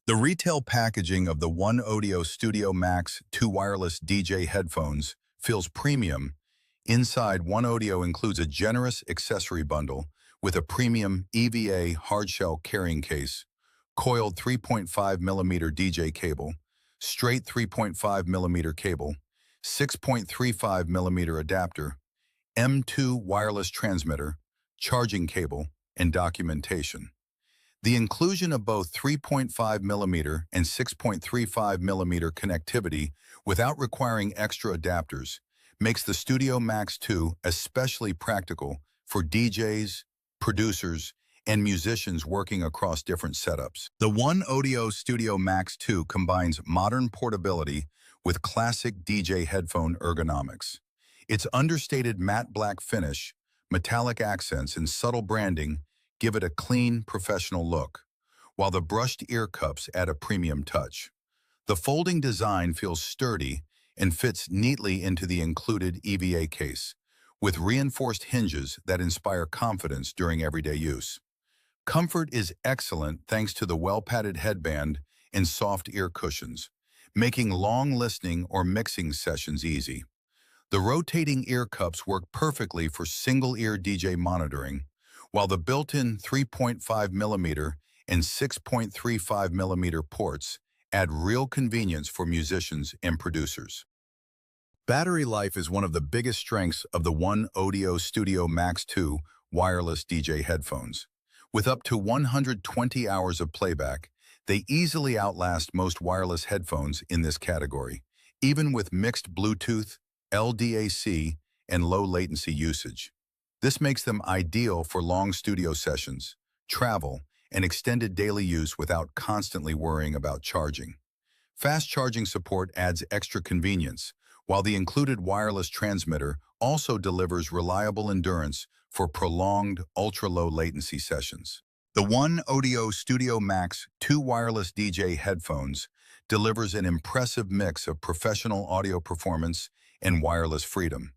The retail packaging of the OneOdio Studio Max 2 wireless DJ headphones feels premium. Inside, OneOdio includes a generous accessory bundle with a premium EVA hardshell carrying case, coiled 3.5mm DJ cable, straight 3.5mm cable, 6.35mm adapter, M2 wireless transmitter, charging cable, and documentation. The inclusion of both 3.5mm and 6.35mm connectivity without requiring extra adapters makes the Studio Max 2 especially practical for DJs, producers, and musicians working across different setups. The OneOdio Studio Max 2 combines modern portability with classic DJ headphone ergonomics. Its understated matte black finish, metallic accents, and subtle branding give it a clean, professional look, while the brushed ear cups add a premium touch. The folding design feels sturdy and fits neatly into the included EVA case, with reinforced hinges that inspire confidence during everyday use. Comfort is excellent thanks to the well-padded headband and soft ear cushions, making long listening or mixing sessions easy. The rotating ear cups work perfectly for single-ear DJ monitoring, while the built-in 3.5mm and 6.35mm ports add real convenience for musicians and producers. Battery life is one of the biggest strengths of the OneOdio Studio Max 2 wireless DJ headphones. With up to 120 hours of playback, they easily outlast most wireless headphones in this category, even with mixed Bluetooth, LDAC, and low latency usage. This makes them ideal for long studio sessions, travel, and extended daily use without constantly worrying about charging. Fast charging support adds extra convenience, while the included wireless transmitter also delivers reliable endurance for prolonged, ultra-low latency sessions. The OneOdio Studio Max 2 wireless DJ headphones delivers an impressive mix of professional audio performance and wireless freedom.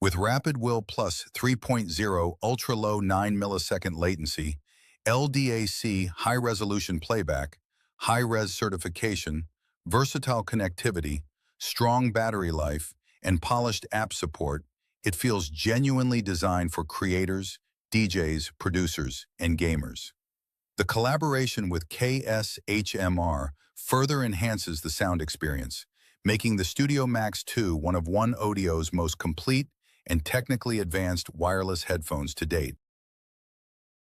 With Rapid Will Plus 3.0 ultra-low 9-millisecond latency, LDAC high-resolution playback, high-res certification, versatile connectivity, strong battery life, and polished app support, it feels genuinely designed for creators, DJs, producers, and gamers. The collaboration with KSHMR further enhances the sound experience, making the Studio Max 2 one of OneAudio's most complete and technically advanced wireless headphones to date.